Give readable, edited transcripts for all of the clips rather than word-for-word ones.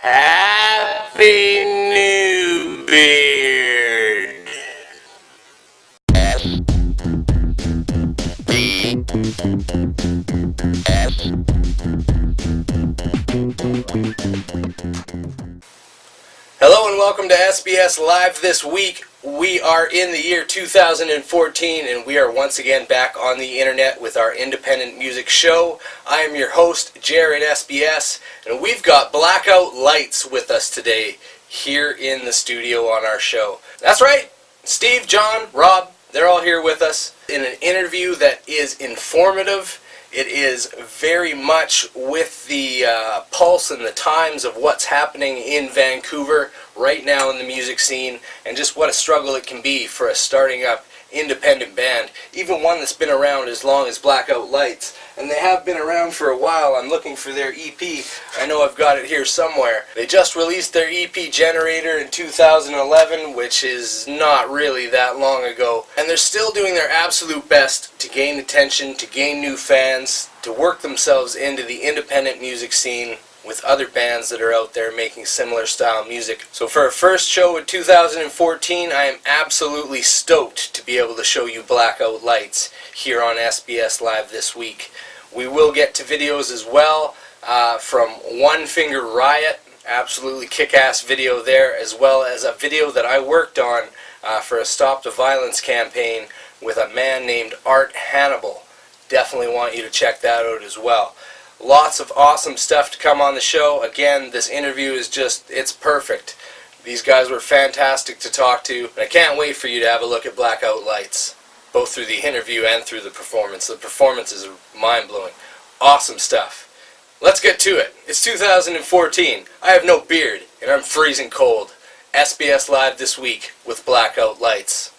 Happy New Beard! Hello and welcome to SBS Live this week. We are in the year 2014 and we are once again back on the internet with our independent music show. I am your host, Jared SBS, and we've got Blackout Lights with us today here in the studio on our show. That's right, Steve, John, Rob, they're all here with us in an interview that is informative. It is very much with the pulse and the times of what's happening in Vancouver right now in the music scene, and just what a struggle it can be for a starting up independent band, even one that's been around as long as Blackout Lights. And they have been around for a while. I'm looking for their EP. I know I've got it here somewhere. They just released their EP Generator in 2011, which is not really that long ago. And they're still doing their absolute best to gain attention, to gain new fans, to work themselves into the independent music scene with other bands that are out there making similar style music. So for our first show in 2014, I am absolutely stoked to be able to show you Blackout Lights here on SBS Live this week. We will get to videos as well from One Finger Riot, absolutely kick-ass video there, as well as a video that I worked on for a Stop the Violence campaign with a man named Art Hannibal. Definitely want you to check that out as well. Lots of awesome stuff to come on the show. Again, this interview is just, it's perfect. These guys were fantastic to talk to, and I can't wait for you to have a look at Blackout Lights, both through the interview and through the performance. The performance is mind-blowing. Awesome stuff. Let's get to it. It's 2014. I have no beard, and I'm freezing cold. SBS Live this week with Blackout Lights.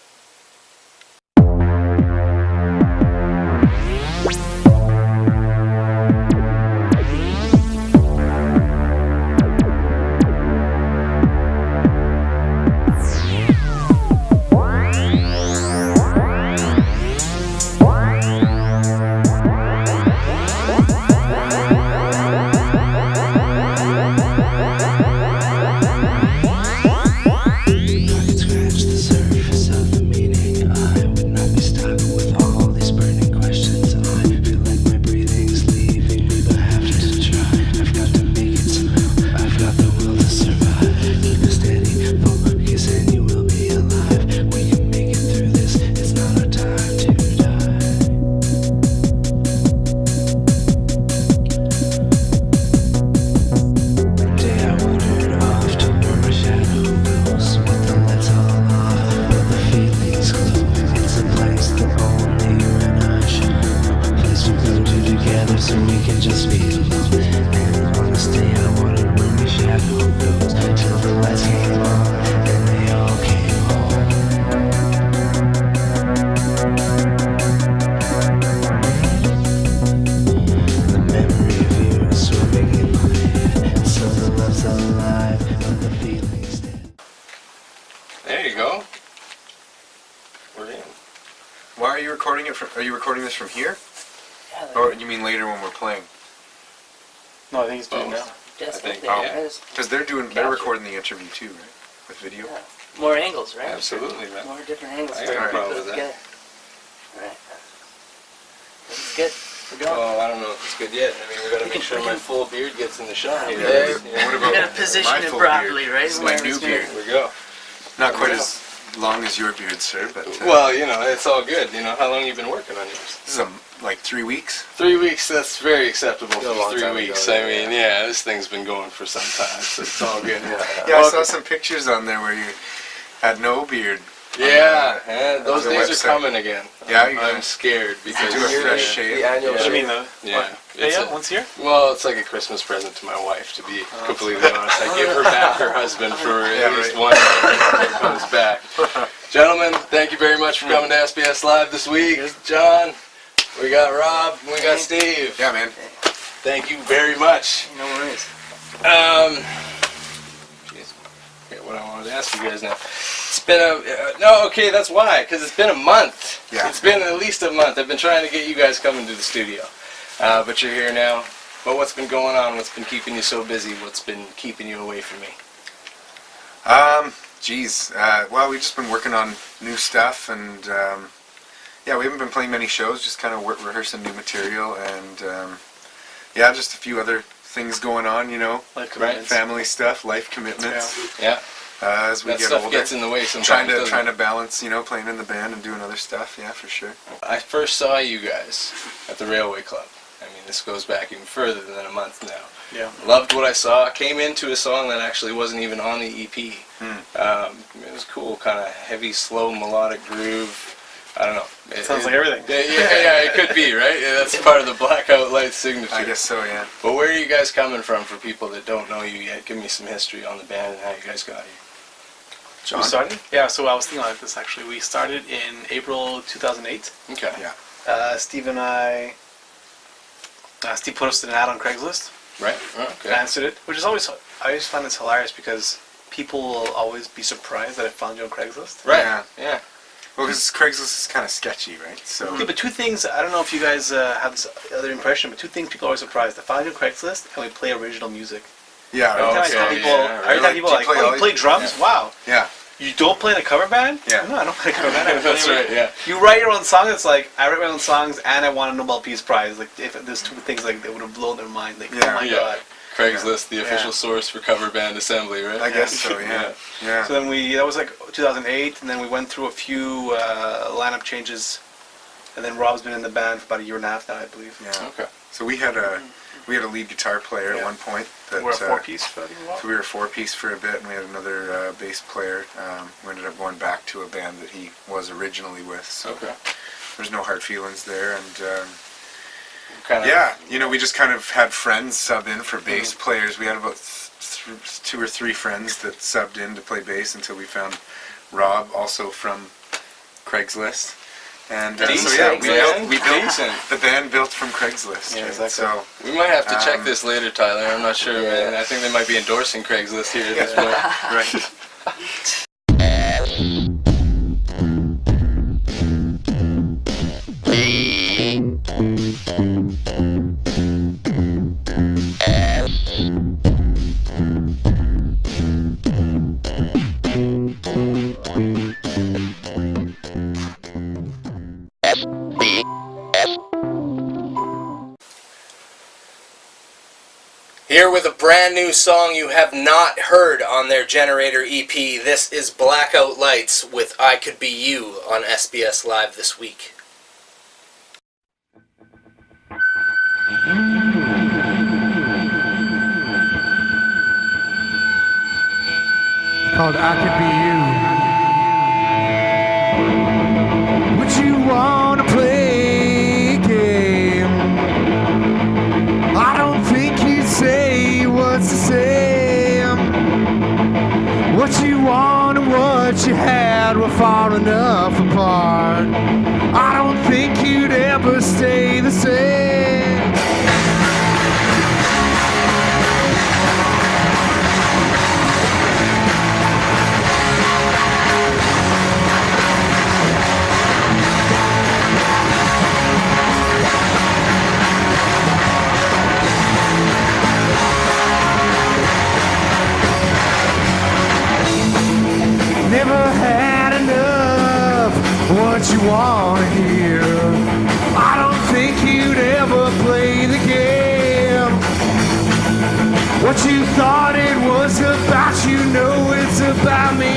Are you recording this from here? Yeah, Or you mean later when we're playing? No, I think he's doing now. just I think, yeah. Because they're recording the interview too, right? With video? Yeah. More angles, right? Absolutely, man. More different angles. I got no problem with that. Alright. It's good. We're going. Oh, I don't know if it's good yet. I mean, we gotta make sure my full beard gets in the shot here. Yeah. What about You gotta position my it full properly, beard? right? This is my new beard. Here we go. Not quite as long as your beard, sir, but... Well, you know, it's all good. You know, how long have you been working on yours? This is like 3 weeks. 3 weeks, that's very acceptable A for long 3 time weeks. ago, I mean, yeah, this thing's been going for some time, so it's all good. Yeah, I saw some pictures on there where you had no beard. Yeah, and those on the days website. are coming again. Yeah, I'm scared because do a fresh shave. The annual Yeah. shave. I mean, What? it's Yeah, once a year? well, it's like a Christmas present to my wife, to be completely honest. I give her back her husband for at least one year when it comes back. Gentlemen, thank you very much for coming to SBS Live this week. John, we got Rob, and we got Steve. Yeah, man. Thank you very much. No worries. Jeez, I forget what I wanted to ask you guys now. It's been no, okay, that's why, because it's been a month. Yeah. It's been at least a month. I've been trying to get you guys coming to the studio, but you're here now. But what's been going on? What's been keeping you so busy? What's been keeping you away from me? Well, we've just been working on new stuff, and we haven't been playing many shows, just kind of rehearsing new material, and just a few other things going on, Life commitments. family stuff, life commitments. Yeah. As we That get stuff older, gets in the way sometimes. trying to balance, playing in the band and doing other stuff. Yeah, for sure. I first saw you guys at the Railway Club. I mean, this goes back even further than a month now. Yeah. Loved what I saw. Came into a song that actually wasn't even on the EP. It was cool, kind of heavy, slow, melodic groove. I don't know. It sounds like everything. Yeah, it could be, right? Yeah, that's part of the Blackout Lights signature. I guess so, yeah. But where are you guys coming from for people that don't know you yet? Give me some history on the band and how you guys got here. John? We started? Yeah, so I was thinking like this actually. We started in April 2008. Okay. Yeah. Steve and I... Steve posted an ad on Craigslist. Right? Oh, okay. I answered it, which is always... I always find this hilarious because people will always be surprised that I found you on Craigslist. Right. Yeah. Well, because Craigslist is kind of sketchy, right? So. Yeah, but two things, I don't know if you guys have this other impression, but two things people are always surprised. I found you on Craigslist and we play original music. Yeah. Oh, Every time I tell okay, people, yeah, every time people are like, oh, you play drums? Yeah. Wow. Yeah. You don't play in a cover band? Yeah. No, I don't play in a cover band. That's right, yeah. You write your own song. It's like, I write my own songs and I won a Nobel Peace Prize. Like, if there's two things like that would have blown their mind. Like, Yeah. oh my Yeah. God. Craigslist, the official source for cover band assembly, right? I guess so, yeah. Yeah. So then that was like 2008, and then we went through a few lineup changes, and then Rob's been in the band for about a year and a half now, I believe. Yeah. Okay. So we had a lead guitar player at one point. That, We're a four-piece for a while. So we were a four-piece for a bit, and we had another bass player. We ended up going back to a band that he was originally with. So Okay. there's no hard feelings there, and Kind of. yeah, we just kind of had friends sub in for bass players. We had about two or three friends that subbed in to play bass until we found Rob, also from Craigslist. And Decent, we built decent. the band built from Craigslist. Yeah, right? exactly. So We might have to check this later, Tyler. I'm not sure, man. I think they might be endorsing Craigslist here at this point. right. Here with a brand new song you have not heard on their Generator EP. This is Blackout Lights with I Could Be You on SBS Live this week. Called I Could Be You. Would you wanna play a game? I don't think you'd say what's the same. What you want and what you had were far enough apart. I don't think you'd ever stay the same. Never had enough. What you wanna hear? I don't think you'd ever play the game. What you thought it was about, you know it's about me.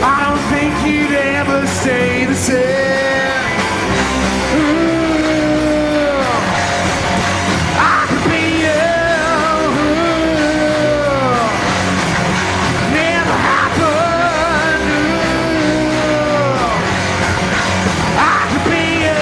I don't think you'd ever stay the same. Ooh, I could be you. Never happened. Ooh, I could be you.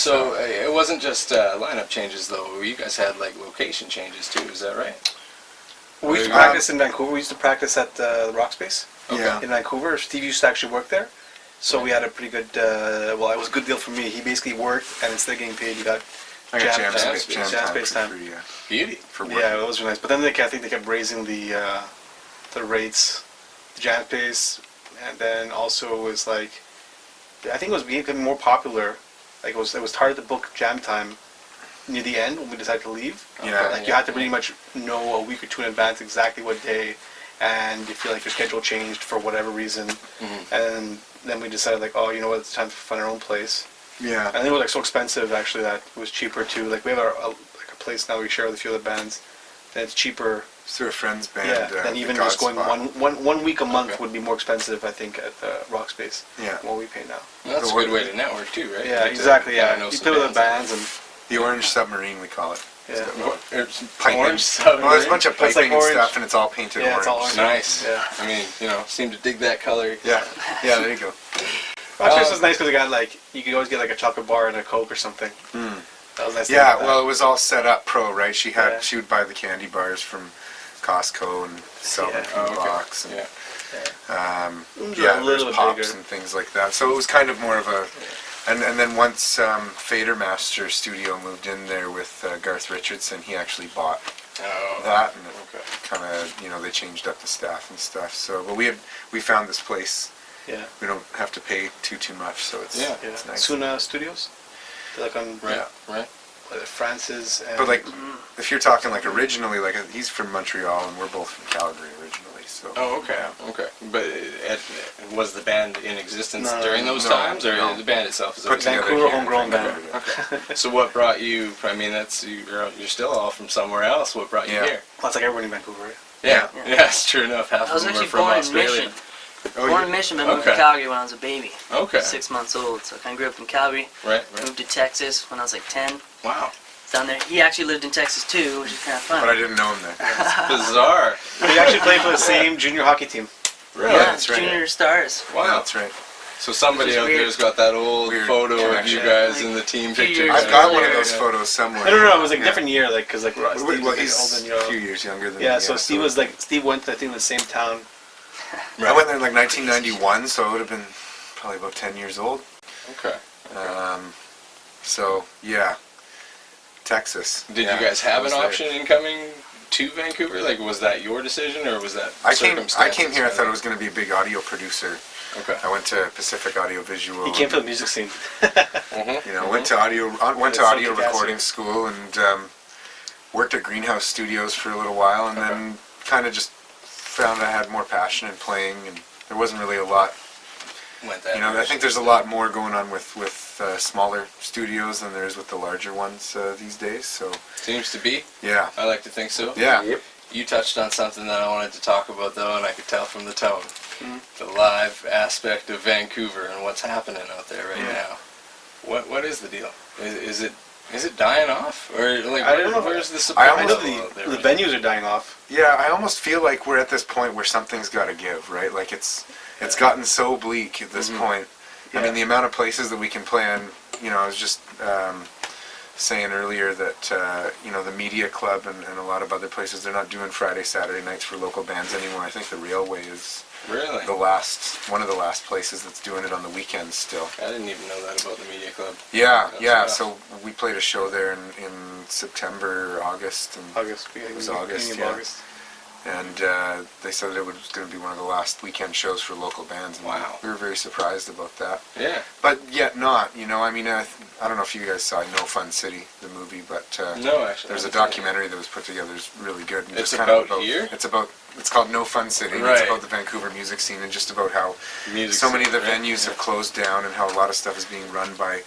So it wasn't just lineup changes though. You guys had like location changes too. Is that right? We used to practice in Vancouver. We used to practice at the Rock Space Yeah. in Vancouver. Steve used to actually work there. So we had a pretty good, well, it was a good deal for me. He basically worked, and instead of getting paid, he got I got jam space space time. for free, yeah. Beauty. For work. Yeah, it was really nice. But then I think they kept raising the rates, the jam space, and then also it was like, I think it was becoming more popular. Like it was harder to book jam time near the end when we decided to leave. Yeah. Like you had to pretty much know a week or two in advance exactly what day, and you feel like your schedule changed for whatever reason. And then we decided like, oh, you know what, it's time to find our own place. Yeah. And it was like so expensive actually that it was cheaper too. Like we have like a place now we share with a few other bands, and it's cheaper. It's through a friend's band. Yeah, than the even God just going Spot. one week a month Okay. would be more expensive, I think, at Rock Space. Yeah. Than what we pay now. Well, that's a good way to network too, right? Yeah, Get to exactly. kinda Yeah, know you some play with the bands and The Orange Submarine, we call it. yeah. Piping. Orange Submarine. Well, there's a bunch of It's like piping and orange. stuff, and it's all painted Yeah, orange. it's all orange. Nice. Yeah. I mean, seem to dig that color. Yeah. Yeah, there you go. Rock Space was nice because they got like you could always get like a chocolate bar and a Coke or something. That was nice. Yeah, to get well, it was all set up pro, right? She Yeah. would buy the candy bars from Costco and sell them Yeah. from the okay. box. And, Yeah. It was yeah, a there's little bit pops bigger. and things like that. So it was kind of more of a, and then once Fadermaster Studio moved in there with Garth Richardson, he actually bought Oh, that, and okay. kind of they changed up the staff and stuff. So, but we found this place. Yeah. We don't have to pay too much, so it's Yeah. Yeah. it's nice. Suna Studios. They're like on Right. Right. Francis. And But like, if you're talking like originally, like he's from Montreal and we're both from Calgary originally, so. Oh, okay. Okay. But was the band in existence No, during those no, times, or no. the band itself is Put always together Vancouver here in homegrown Vancouver, band. yeah. Okay. So what brought you? I mean, you're still all from somewhere else. What brought you Yeah. here? Well, it's like everyone in Vancouver, right? Yeah. Yeah. Yeah, it's true enough. Half I was of them are actually from born in Australia. Mission. Oh, Born you- in Mission, but moved to Okay. Calgary when I was a baby. Okay. 6 months old. So I kind of grew up in Calgary. Right. Moved to Texas when I was like 10. Wow. Down there. He actually lived in Texas too, which is kind of fun. But I didn't know him then. Bizarre. We actually played for the same junior hockey team. Really? Yeah, that's right. Junior Stars. Wow. That's right. So somebody Which is out weird. there's got that old Weird photo of connection. you guys Like, in the team few picture. years I've got one of Yeah, those yeah. photos somewhere. I don't know. It was like Yeah. different year, like because like Well, Steve was he's older than a you. few years younger than Yeah, me. so Steve was like Steve went to I think the same town. I went there in like 1991, so I would have been probably about 10 years old. Okay. So yeah, Texas. Did Yeah, you guys have I was an there. option in coming to Vancouver? Like, was that your decision, or was that I came circumstances? here. I thought I was going to be a big audio producer. Okay. I went to Pacific Audio Visual. He came for the music scene. Mm-hmm. You know, went to audio it's audio so recording school and worked at Greenhouse Studios for a little while, and then kind of just found I had more passion in playing, and there wasn't really a lot. Went that You know, I direction. think there's a lot more going on with smaller studios than there is with the larger ones these days. So Seems to be. yeah, I like to think so. yeah. You touched on something that I wanted to talk about, though, and I could tell from the tone. The live aspect of Vancouver and what's happening out there right now. What is the deal? Is it dying off, or like I don't know. where's the support I I know level out there? the right now? venues are dying off. Yeah, I almost feel like we're at this point where something's got to give, right? Like it's gotten so bleak at this point. I mean, the amount of places that we can play on. You know, I was just saying earlier that you know, the Media Club and a lot of other places, they're not doing Friday, Saturday nights for local bands anymore. I think the Railway is Really? one of the last places that's doing it on the weekends still. I didn't even know that about the Media Club. Yeah, That's yeah. rough. So we played a show there in September or August, and August, beginning was of August, yeah. August. they said that it was going to be one of the last weekend shows for local bands. And Wow. we were very surprised about that. Yeah. But yet not, you know, I mean, I don't know if you guys saw No Fun City, the movie, but No, actually. there's a I haven't seen it. documentary that was put together. It's really good. And It's just kind about of here? It's called No Fun City. and Right. It's about the Vancouver music scene and just about how Music so many of the scene, right? venues have closed down and how a lot of stuff is being run by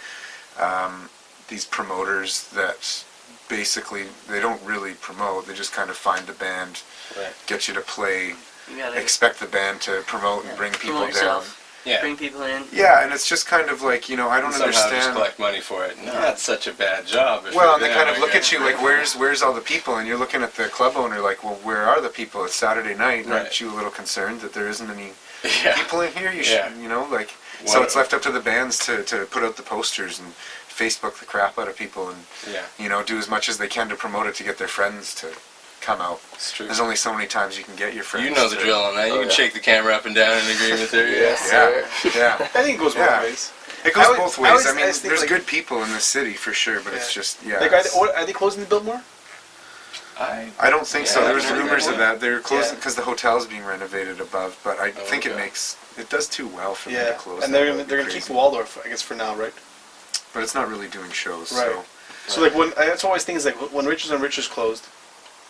these promoters that basically they don't really promote. They just kind of find the band, Right. get you to play, You gotta expect the band to promote and bring people promote down. yourself. Yeah. Bring people in. Yeah, and it's just kind of like, you know, I don't Somehow just understand. collect money for it. No, that's such a bad job. if Well, you're they kind of them, look I at you like, where's all the people? And you're looking at the club owner like, well, where are the people? It's Saturday night. Right. Aren't you a little concerned that there isn't any Yeah. people in here? You should, Yeah. you know, like, so What- it's left up to the bands to put out the posters and Facebook the crap out of people and do as much as they can to promote it to get their friends to come out. It's true. There's only so many times you can get your friends. You know the drill on that. You can shake the camera up and down and agree with her. Yeah. I think it goes both ways. It goes both ways. I mean, always think, there's like, good people in the city for sure, but it's just Like, are they closing the Biltmore? I don't think so. There was rumors of that. They're closing Yeah. because the hotel's being renovated above, but I think it does too well for them to close. And that. they're That would be gonna keep crazy. the Waldorf, I guess, for now, right? But it's not really doing shows, Right. So like when that's always things like when Richards and Richards closed,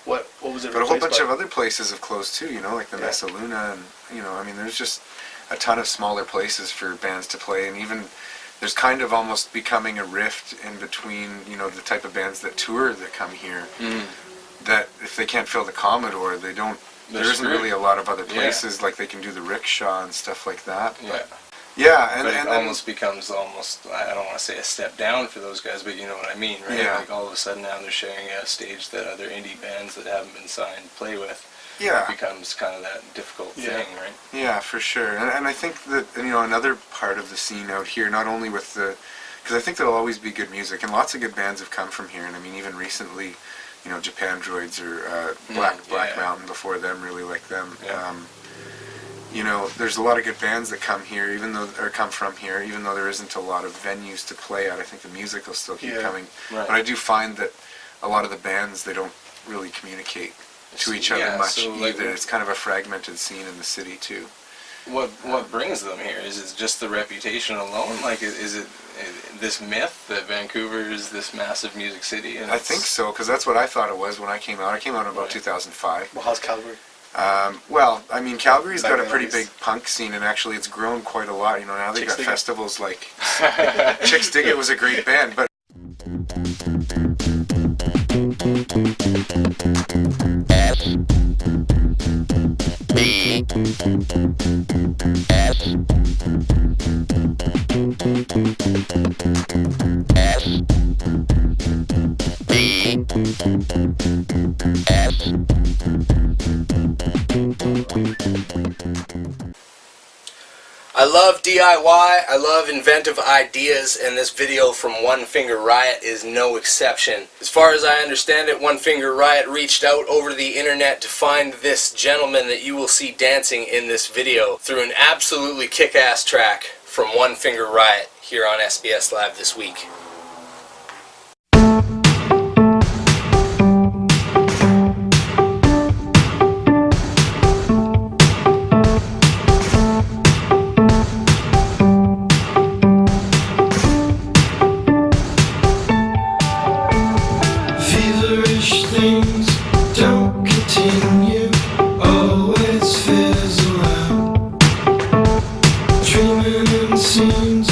what was it? But a whole bunch replaced of other places have closed too, like the Mesa Luna, and I mean, there's just a ton of smaller places for bands to play, and even there's kind of almost becoming a rift in between, the type of bands that tour that come here. That if they can't fill the Commodore, there isn't really a lot of other places like they can do the rickshaw and stuff like that. And But it and almost becomes I don't want to say a step down for those guys, but you know what I mean, right? Yeah. Like all of a sudden now they're sharing a stage that other indie bands that haven't been signed play with. Yeah. It becomes kind of that difficult thing, right? Yeah, for sure. And I think that, another part of the scene out here, not only with because I think there'll always be good music, and lots of good bands have come from here, and I mean, even recently, Japan Droids or Black Mountain before them, really like them. Yeah. There's a lot of good bands that come here, come from here, even though there isn't a lot of venues to play at. I think the music will still keep coming. Right. But I do find that a lot of the bands, they don't really communicate to each other much either. It's kind of a fragmented scene in the city too. What brings them here? Is it just the reputation alone? Like, is it this myth that Vancouver is this massive music city? And I think so, because that's what I thought it was when I came out. I came out in about 2005. Well, how's Calgary? Well, I mean, Calgary's Back got a in the pretty 90s. big punk scene, and actually it's grown quite a lot. Now they've Chicks got Dig It. festivals like Chicks Dig It was a great band, but I love DIY, I love inventive ideas, and this video from One Finger Riot is no exception. As far as I understand it, One Finger Riot reached out over the internet to find this gentleman that you will see dancing in this video through an absolutely kick-ass track from One Finger Riot here on SBS Live this week. Feverish things don't continue, always fizzle out. Dreaming in scenes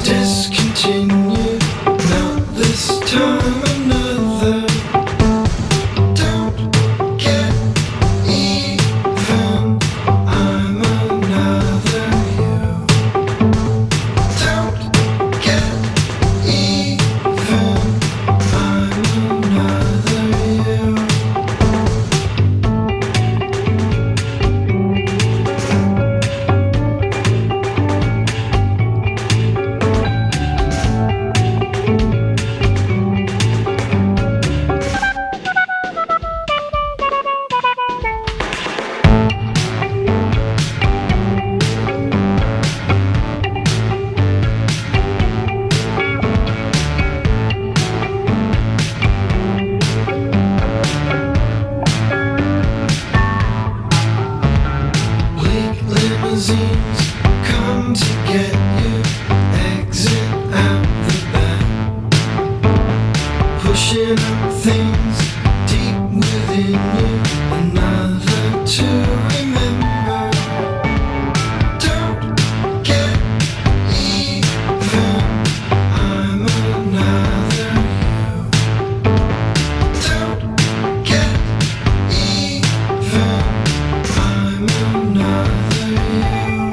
discontinue, not this time another. Don't get even, I'm another you. Don't get even, I'm another you. Late limousines come to get you, exit out the back, pushing up things deep within you, another to remember. Don't get even, I'm another you. Don't get even, I'm another you.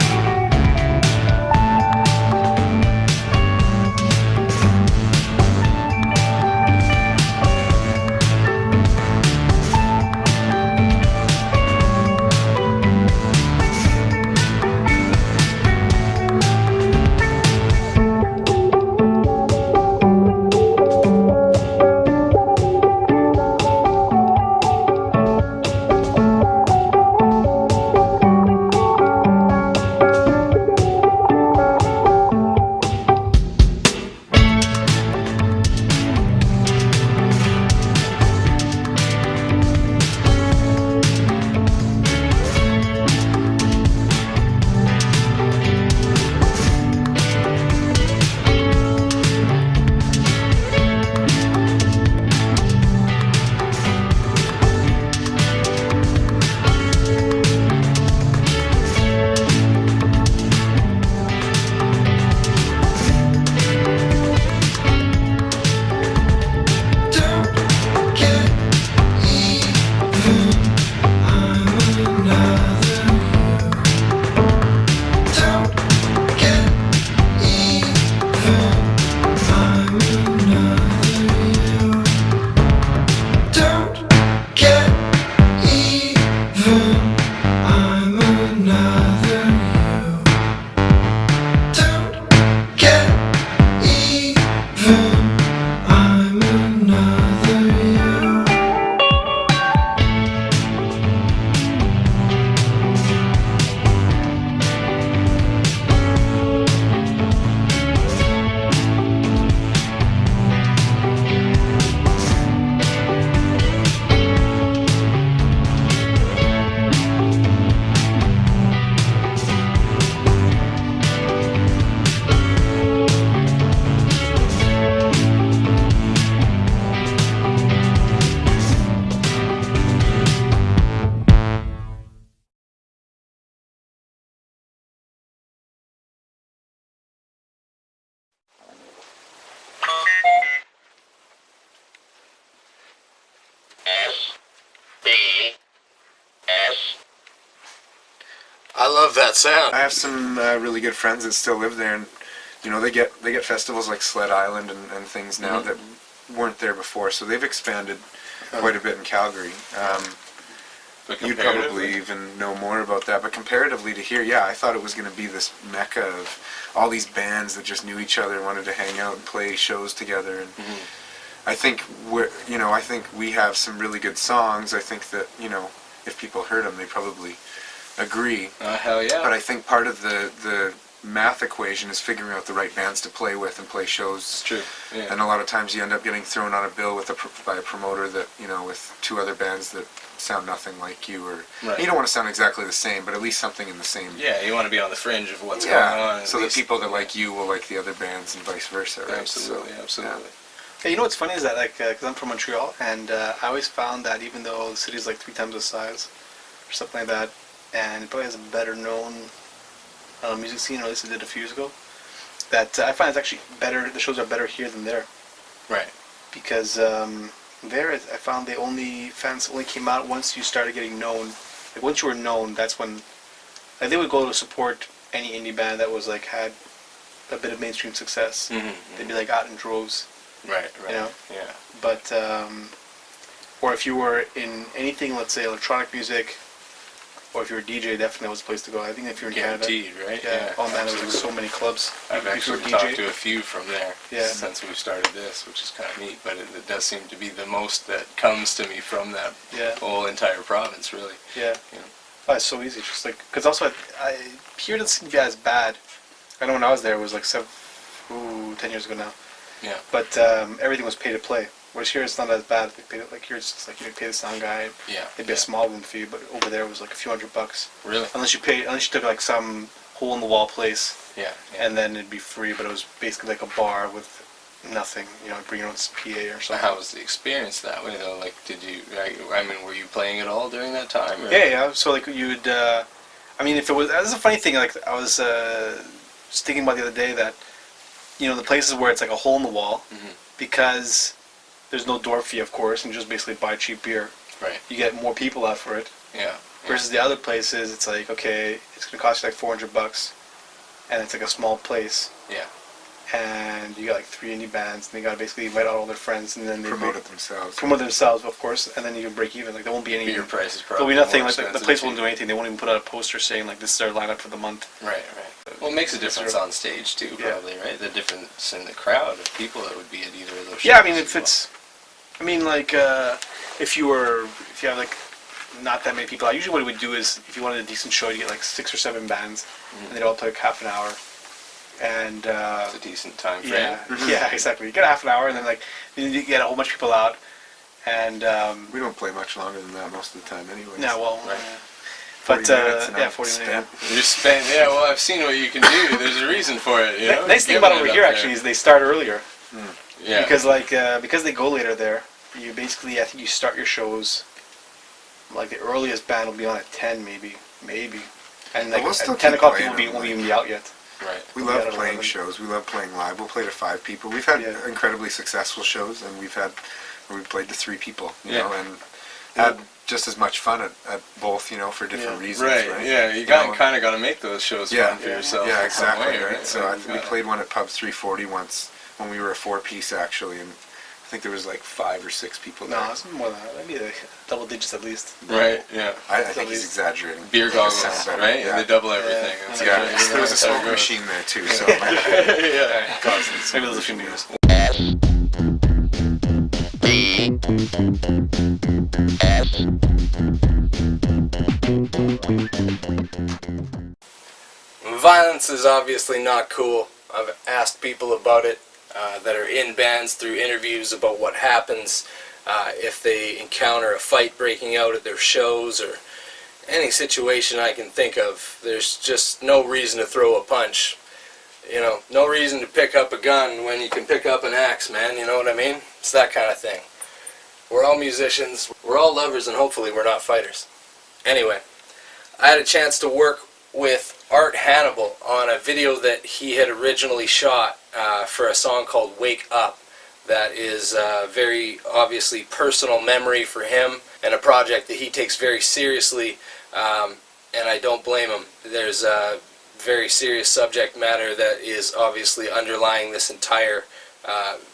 love that sound. I have some really good friends that still live there, and you know they get festivals like Sled Island and things now that weren't there before. So they've expanded quite a bit in Calgary. But You'd probably even know more about that. But comparatively to here, yeah, I thought it was going to be this mecca of all these bands that just knew each other and wanted to hang out and play shows together. And I think I think we have some really good songs. I think that if people heard them, they probably agree. Hell yeah. But I think part of the math equation is figuring out the right bands to play with and play shows. It's true. Yeah. And a lot of times you end up getting thrown on a bill by a promoter that with two other bands that sound nothing like you, or you don't want to sound exactly the same, but at least something in the same. Yeah, you want to be on the fringe of what's going on. So the people that like you will like the other bands and vice versa, right? Absolutely, absolutely. Yeah, you know what's funny is that, like, because I'm from Montreal, and I always found that even though the city's like 3 times the size, or something like that, and it probably has a better known music scene, or at least it did a few years ago, that I find it's actually better, the shows are better here than there. Right. Because there, I found fans only came out once you started getting known. Like, once you were known, that's when, like, they would go to support any indie band that was, like, had a bit of mainstream success. They'd be, like, out in droves. Right, You know? Yeah. But, or if you were in anything, let's say electronic music, or if you're a DJ, definitely was a place to go. I think if you're in Guaranteed, Canada, right? yeah. Oh man, there was like so many clubs. I've If you're actually a DJ. talked to a few from there Yeah. since we've started this, which is kind of neat. But it does seem to be the most that comes to me from that whole entire province, really. Yeah. Yeah. Oh, it's so easy. Just like, because also I here it doesn't seem to be as bad. I know when I was there, it was like 10 years ago now. Yeah. But everything was pay to play. Whereas here it's not as bad. Like here it's just like you pay the sound guy. Yeah. It'd be a small room fee, but over there it was like a few $100. Really? Unless you took like some hole in the wall place, Yeah. and then it'd be free. But it was basically like a bar with nothing. Bring your own PA or something. How was the experience that way, though? Like, did you? I mean, were you playing at all during that time? Or? Yeah. So like you'd, I mean, if it was, that's a funny thing. Like I was just thinking about the other day that, the places where it's like a hole in the wall, because there's no door fee, of course, and you just basically buy cheap beer. Right. You get more people out for it. Yeah. Versus the other places, it's like, okay, it's gonna cost you like $400, and it's like a small place. Yeah. And you got like 3 indie bands, and they gotta basically invite out all their friends, and then they Promote it themselves. Promote themselves, of course, and then you can break even. Like there won't be any Beer price is there'll probably be nothing. more Like the expensive place too. won't do anything. They won't even put out a poster saying like this is our lineup for the month. Right. Well, it makes a difference on stage too, probably, right? The difference in the crowd of people that would be at either of those shows. Yeah, I mean, if it's, I mean, like, if you have like not that many people, usually what we would do is if you wanted a decent show, you get like 6 or 7 bands, and they'd all play like half an hour, and It's a decent time frame. yeah, exactly. You get a half an hour, and then like you get a whole bunch of people out, and We don't play much longer than that most of the time, anyway. yeah, well, Right. but 40 minutes and 40 spent. minutes. You spend, well, I've seen what you can do. There's a reason for it, you know? Nice thing Giving about over it here up actually there. is they start earlier. Yeah. Because they go later there, you basically, I think you start your shows, like the earliest band will be on at 10 maybe, and like we'll still at 10 keep o'clock playing people won't them, even be out yet. Right. We We love got playing 11. shows. We love playing live. We'll play to 5 people. We've had Yeah. incredibly successful shows, and we've played to 3 people, you Yeah. know, and had just as much fun at both, for different reasons, Right, right? yeah. You kind of got to make those shows fun for yourself. Yeah, in some exactly. way, Right. So we Like, played one at Pub 340 once when we were a 4-piece actually, and I think there was like 5 or 6 people there. No, it's more than that. Maybe like double digits at least. Right, yeah. I think he's exaggerating. Beer It goggles, sounds better, right? Yeah. And they double everything. Yeah. That's Yeah, right. there was a That's how it smoke goes. machine there too, so Yeah. Maybe there's a few meters. Violence is obviously not cool. I've asked people about it that are in bands through interviews about what happens if they encounter a fight breaking out at their shows or any situation I can think of. There's just no reason to throw a punch. No reason to pick up a gun when you can pick up an axe, man. You know what I mean? It's that kind of thing. We're all musicians. We're all lovers, and hopefully we're not fighters. Anyway, I had a chance to work with Art Hannibal on a video that he had originally shot for a song called Wake Up. That is a very obviously personal memory for him and a project that he takes very seriously. and I don't blame him. There's a very serious subject matter that is obviously underlying this entire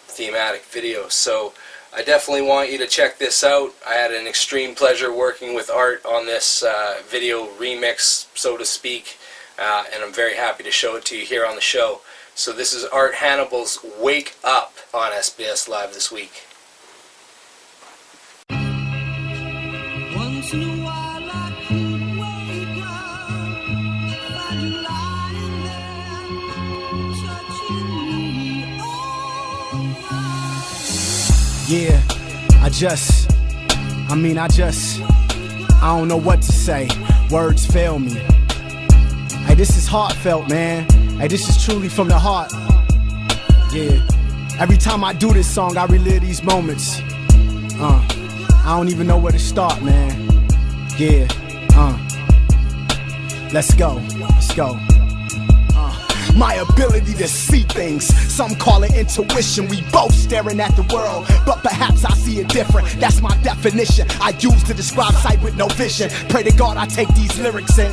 thematic video. So I definitely want you to check this out. I had an extreme pleasure working with Art on this video remix, so to speak, and I'm very happy to show it to you here on the show. So this is Art Hannibal's Wake Up on SBS Live this week. Once in a while I could wake up, find you lying there, touching me Yeah, I don't know what to say. Words fail me. Hey, this is heartfelt, man. Hey, this is truly from the heart. Yeah, every time I do this song, I relive these moments. I don't even know where to start, man. Yeah, let's go. My ability to see things, some call it intuition. We both staring at the world, but perhaps I see it different. That's my definition I use to describe sight with no vision. Pray to God I take these lyrics in.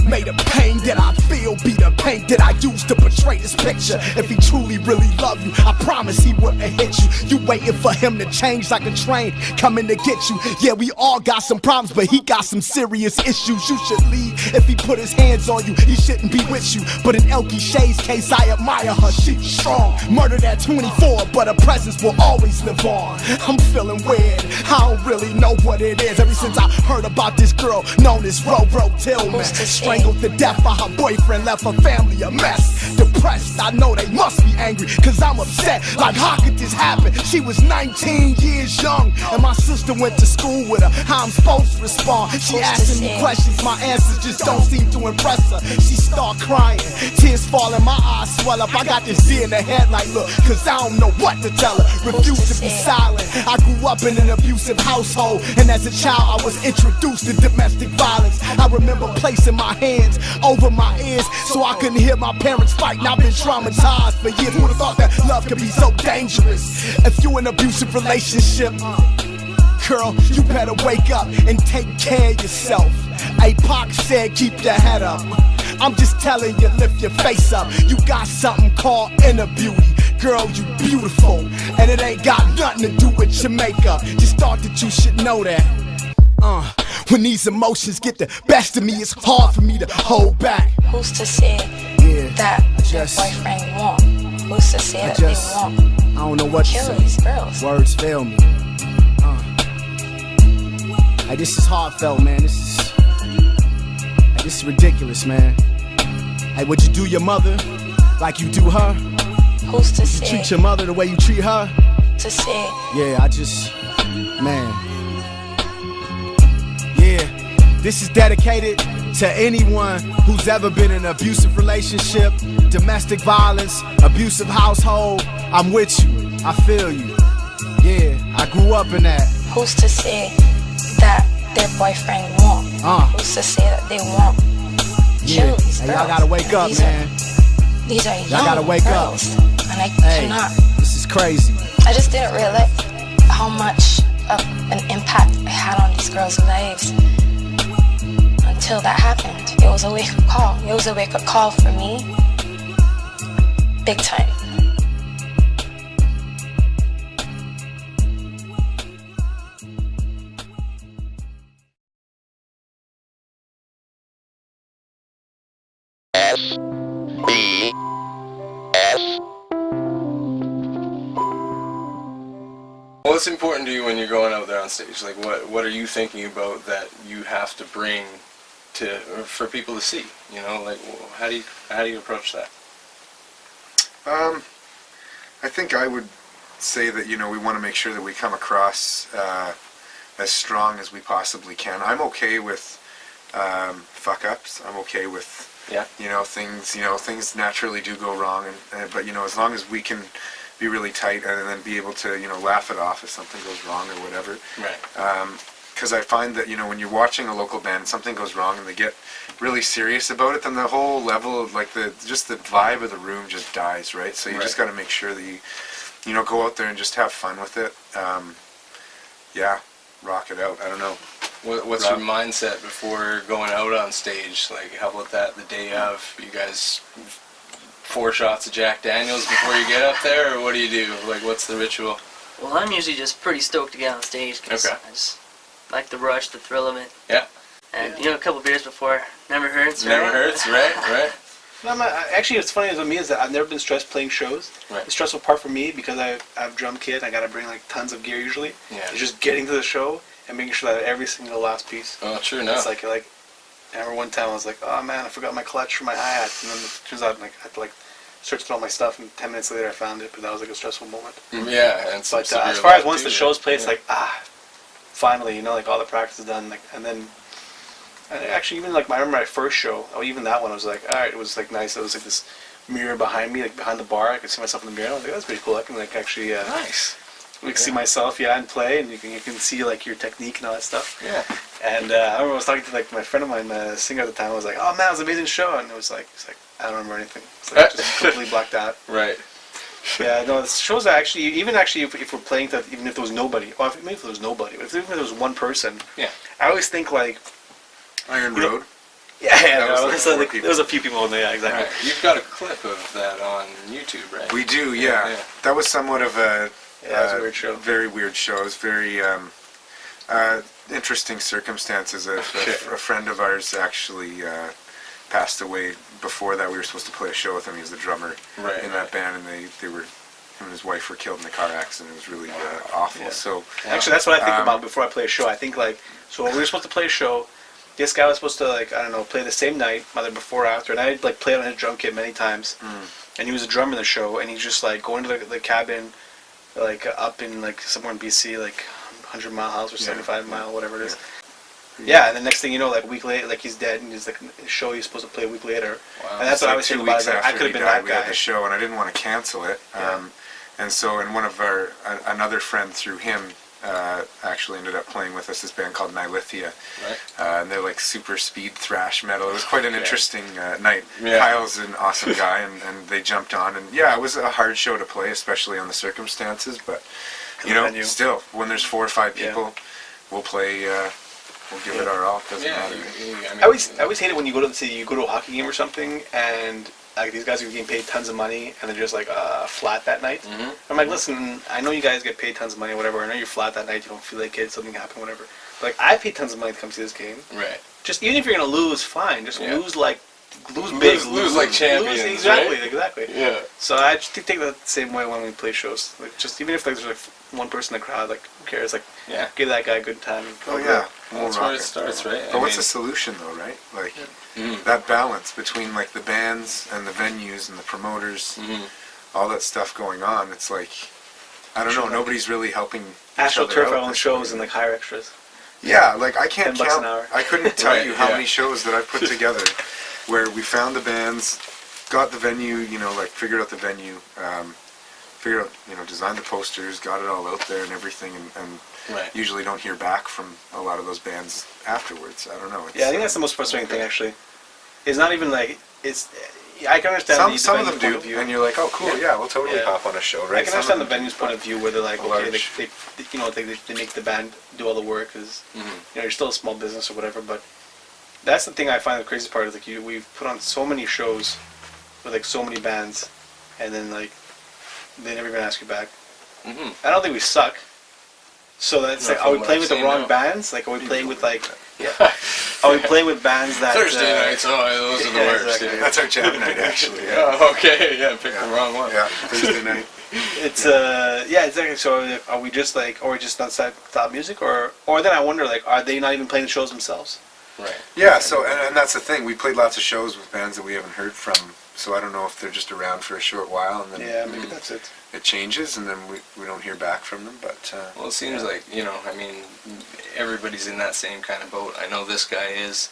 May the pain that I feel be the pain that I use to portray this picture. If he truly, really loved you, I promise he wouldn't hit you. You waiting for him to change like a train coming to get you. Yeah, we all got some problems, but he got some serious issues. You should leave if he put his hands on you. He shouldn't be with you. But in Elkie Shay's case, I admire her. She's strong. Murdered at 24, but her presence will always live on. I'm feeling weird. I don't really know what it is. Ever since I heard about this girl known as Ro Tillman, strangled to death by her boyfriend, left her family a mess. Depressed, I know they must be angry, cause I'm upset. Like, how could this happen? She was 19 years young, and my sister went to school with her. How I'm supposed to respond? She asking me questions, my answers just don't seem to impress her. She start crying, tears falling, my eyes swell up. I got this deer in the headlight look, cause I don't know what to tell her. Refuse to be silent. I grew up in an abusive household, and as a child I was introduced to domestic violence. I remember placing my hands over my ears so I couldn't hear my parents fight. And I've been traumatized for years. Who'd have thought that love could be so dangerous? If you in an abusive relationship, girl, you better wake up and take care of yourself. Pac said keep your head up. I'm just telling you, lift your face up. You got something called inner beauty. Girl, you beautiful, and it ain't got nothing to do with your makeup. Just thought that you should know that. When these emotions get the best of me, it's hard for me to hold back. Who's to say that their boyfriend won't? Who's to say that they won't? I don't know what to Kill say. these girls. Words fail me. Hey, this is heartfelt, man. This is ridiculous, man. Hey, would you do your mother like you do her? Who's to You say? treat your mother the way you treat her? To say? Yeah, man. Yeah, this is dedicated to anyone who's ever been in an abusive relationship, domestic violence, abusive household. I'm with you. I feel you. Yeah, I grew up in that. Who's to say that their boyfriend won't? Who's to say that they won't kill these girls? Y'all gotta wake up, man. These are young Y'all gotta wake girls, up. and I cannot. This is crazy. I just didn't realize how much of an impact it had on these girls' lives until that happened. It was a wake-up call. It was a wake-up call for me. Big time. SBS. What's important to you when you're going out there on stage? Like, what are you thinking about that you have to bring to for people to see? You know, like, how do you approach that? I think I would say that, we want to make sure that we come across as strong as we possibly can. I'm okay with fuck-ups. I'm okay with, things naturally do go wrong, but as long as we can be really tight and then be able to, laugh it off if something goes wrong or whatever. Right. Because I find that, when you're watching a local band, something goes wrong and they get really serious about it, then the whole level of, just the vibe of the room just dies, right? So you just got to make sure that you, go out there and just have fun with it. Rock it out. I don't know. What's Rob? your mindset before going out on stage? Like, how about that the day of? You guys 4 shots of Jack Daniels before you get up there, or what do you do? Like, what's the ritual? Well, I'm usually just pretty stoked to get on stage because Okay. I just like the rush, the thrill of it. Yeah. And a couple beers before never hurts. Never right? hurts, right? No, actually, what's funny with me is that I've never been stressed playing shows. Right. The stressful part for me, because I have drum kit, I gotta bring like tons of gear usually. Yeah. It's just getting to the show and making sure that every single last piece. Oh, true, no. It's like I remember one time I was like, oh man, I forgot my clutch for my hi-hat, and then it turns out like I had to like search through all my stuff, and 10 minutes later I found it. But that was like a stressful moment. Yeah, and some But severe as far as luck, once too, the right? show's played, it's Yeah. like finally, like all the practice is done, like, and then. And actually, even like I remember my first show, even that one, I was like, all right, it was like nice. It was like this mirror behind me, like behind the bar. I could see myself in the mirror. I was like, that's pretty cool. I can like actually Nice. see myself, and play, and you can see like your technique and all that stuff. Yeah. And I remember I was talking to like my friend of mine, the singer at the time. I was like, oh man, it was an amazing show, and it's like I don't remember anything. It's like just completely blacked out. Right. Yeah, no, the shows are actually, even if we're playing that, even if there was nobody, or maybe if there was nobody, but even if there was one person, Yeah. I always think like. Iron You know- Road. Yeah, That was no, like so, 4 like, people. there was a few people in there, yeah, exactly. Right. You've got a clip of that on YouTube, right? We do, yeah. Yeah. That was somewhat of a Yeah, it was a weird show. very weird show. It was very interesting circumstances. A friend of ours actually passed away before that. We were supposed to play a show with him. He was the drummer Right, in that band, and him and his wife were killed in a car accident. It was really awful. Yeah. So Actually, that's what I think Um, about before I play a show. I think like, so we were supposed to play a show. This guy was supposed to like, I don't know, play the same night, either before or after, and I like played on his drum kit many times. And he was a drummer in the show, and he's just like going to the cabin, like up in like somewhere in BC, like 100 Mile House or 75 Mile, whatever it is. Yeah, and the next thing you know, like a week later, like he's dead, and he's like his show he's supposed to play a week later. Wow. And that's what I was Like 2 thinking about. weeks Like, I after could he have been died, that we had guy. the show, and I didn't want to cancel it. Yeah. And so, and one of another friend through him actually ended up playing with us. This band called Nihilithia, Right. and they're like super speed thrash metal. It was quite an interesting night. Yeah. Kyle's an awesome guy, and they jumped on, and yeah, it was a hard show to play, especially on the circumstances. But you know, venue. still, when there's 4 or 5 Yeah. people, we'll play. We'll give it our all. Doesn't Yeah. matter. I mean, I always hate it when you go to a hockey game or something, and like these guys are getting paid tons of money, and they're just like flat that night. Mhm. I'm like, listen, I know you guys get paid tons of money, or whatever. I know you're flat that night. You don't feel like it. Something happened, whatever. But like, I paid tons of money to come see this game. Right. Just even if you're gonna lose, fine. Just Yeah. lose big. Lose like champions, Exactly, right? exactly. Yeah. So I just take that the same way when we play shows. Like, just even if like, there's like one person in the crowd, like who cares? Like, Yeah. give that guy a good time. Oh yeah, we'll That's rock where it starts, right? But what's the solution though, right? Like that balance between like the bands and the venues and the promoters, all that stuff going on. It's like, I don't know. Nobody's really helping each other AstroTurf out on this shows way. and like hire extras. Yeah, like I can't $10 an count. hour. I couldn't tell Right, you how yeah. many shows that I've put together where we found the bands, got the venue, like figured out the venue, figured out, designed the posters, got it all out there and everything, and Right. usually don't hear back from a lot of those bands afterwards. I don't know. It's, Yeah, I think that's the most frustrating thing actually. It's not even like it's. I can understand some the of them venue's point do, of view. and you're like, oh, cool, yeah, we'll totally Yeah. hop on a show, right? I can Some understand the of them venue's do, point but of view where they're like, okay, large- they make the band do all the work because Mm-hmm. you're still a small business or whatever. But that's the thing I find the craziest part is like we've put on so many shows with like so many bands, and then like they never even ask you back. Mhm. I don't think we suck. So that's No, like, are from we what playing I've with the seen, wrong no. bands? Like, are we playing with like, are we playing with bands that Thursday nights, those are the yeah, worst. exactly. Yeah. That's our jam night, actually. Yeah. Oh, okay, yeah, pick the wrong one. Yeah, Thursday night. It's yeah, exactly. So are we just like, or we just not stop music, or then I wonder like, are they not even playing the shows themselves? Right. Yeah, so and that's the thing. We played lots of shows with bands that we haven't heard from. So I don't know if they're just around for a short while and then Yeah, maybe that's it. it changes and then we don't hear back from them. But Well, it seems like, I mean, everybody's in that same kind of boat. I know this guy is.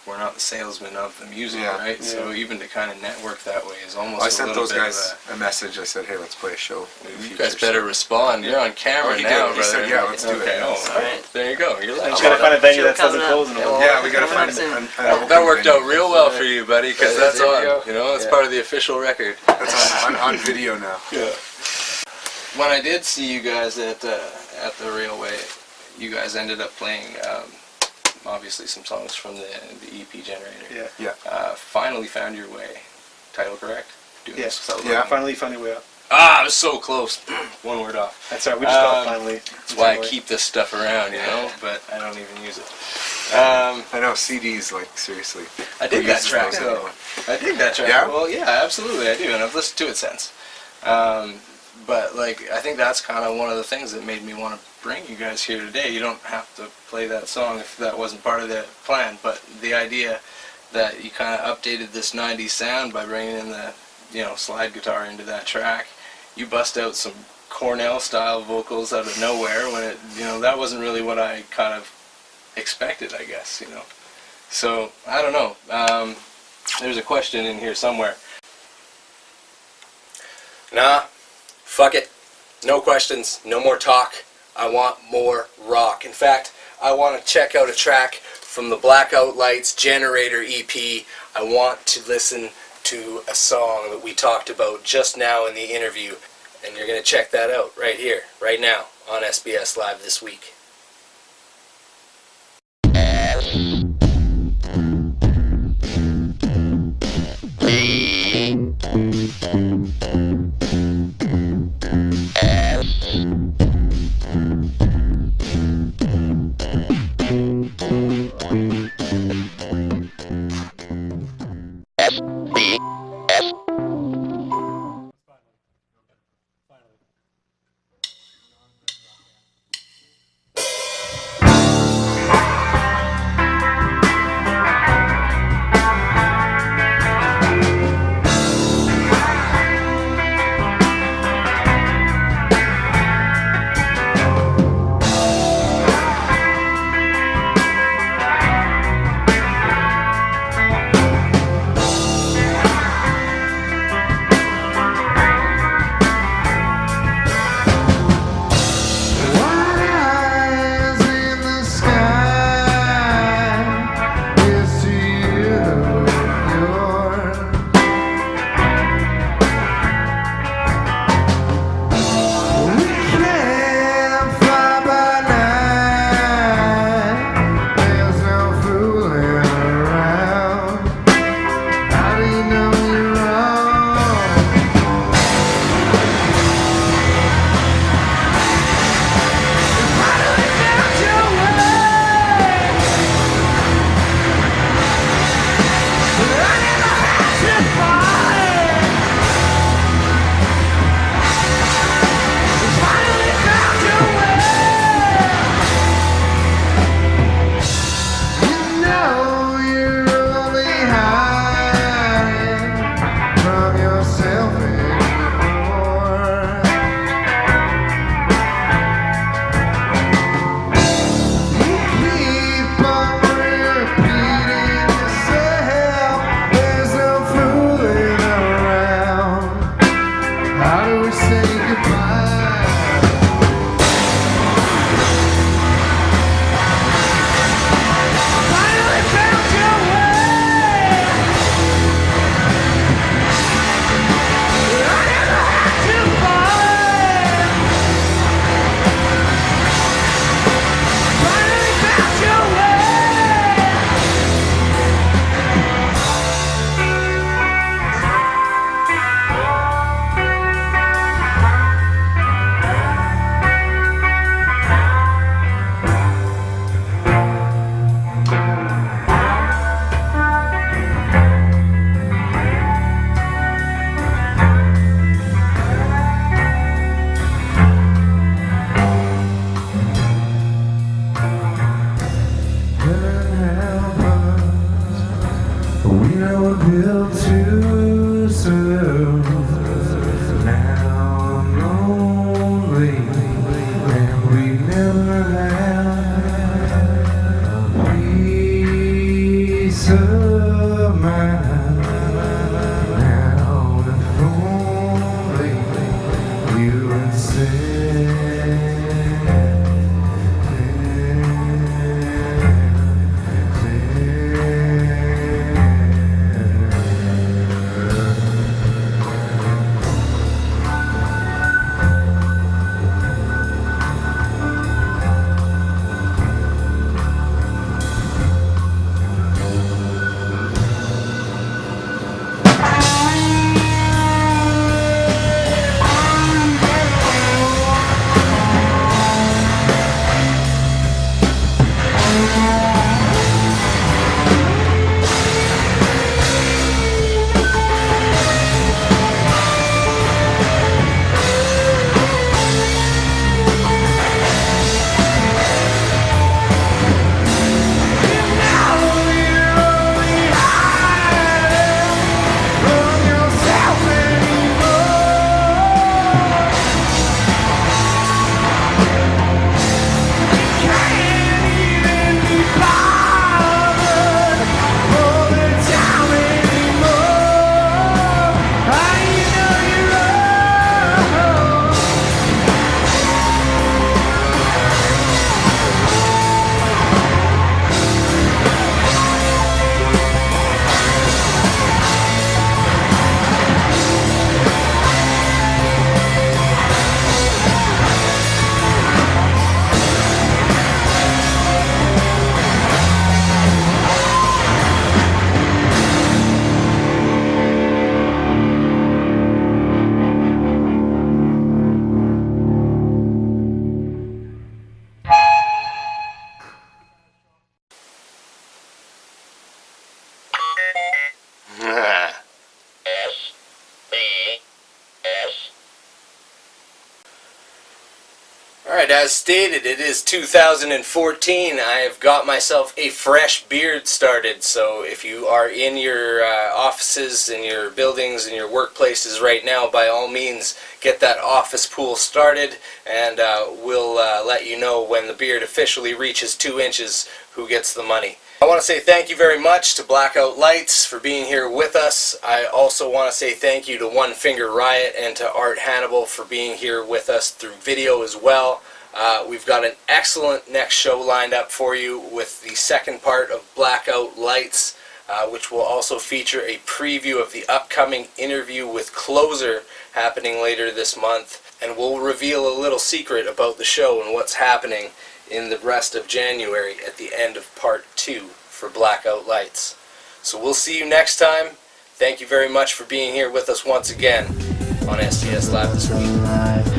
We're not the salesman of the music, Yeah. right? So even to kind of network that way is almost I a sent little those bit guys of a message. I said, hey, let's play a show. a... You guys better respond. You're on camera Oh, he now, did. He brother. said, yeah, let's do it. Okay, Yeah. all right. There you go. You're like, Just gotta find a venue Show that doesn't coming up. close in a while. Yeah, we gotta find Listen. an that open worked venue. out real well for you, buddy, because That's that's on. video. That's part of the official record. That's on video now. Yeah. When I did see you guys at the railway, you guys ended up playing obviously some songs from the EP Generator. Yeah. Finally Found Your Way. Title correct? Doing Yeah. this without Yeah. looking. Finally found your way out. I was so close. One word off. That's right. We just got finally. That's why I keep this stuff around, but I don't even use it. I know CDs, like, seriously. I dig Who that uses track those though. anymore? I dig that track. Yeah? Well, yeah, absolutely, I do, and I've listened to it since. But like, I think that's kind of one of the things that made me want to bring you guys here today. You don't have to play that song if that wasn't part of the plan, but the idea that you kind of updated this 90s sound by bringing in the, slide guitar into that track. You bust out some Cornell-style vocals out of nowhere when it, that wasn't really what I kind of expected, I guess, So, I don't know. There's a question in here somewhere. Nah, fuck it. No questions, no more talk. I want more rock. In fact, I want to check out a track from the Blackout Lights Generator EP. I want to listen to a song that we talked about just now in the interview. And you're going to check that out right here, right now, on SBS Live this week. Alright, as stated, it is 2014. I have got myself a fresh beard started, so if you are in your offices, in your buildings, in your workplaces right now, by all means, get that office pool started, and we'll let you know when the beard officially reaches 2 inches who gets the money. I want to say thank you very much to Blackout Lights for being here with us. I also want to say thank you to One Finger Riot and to Art Hannibal for being here with us through video as well. We've got an excellent next show lined up for you with the second part of Blackout Lights, which will also feature a preview of the upcoming interview with Closer happening later this month, and we'll reveal a little secret about the show and what's happening in the rest of January at the end of part 2 for Blackout Lights. So we'll see you next time. Thank you very much for being here with us once again on SBS Live this week.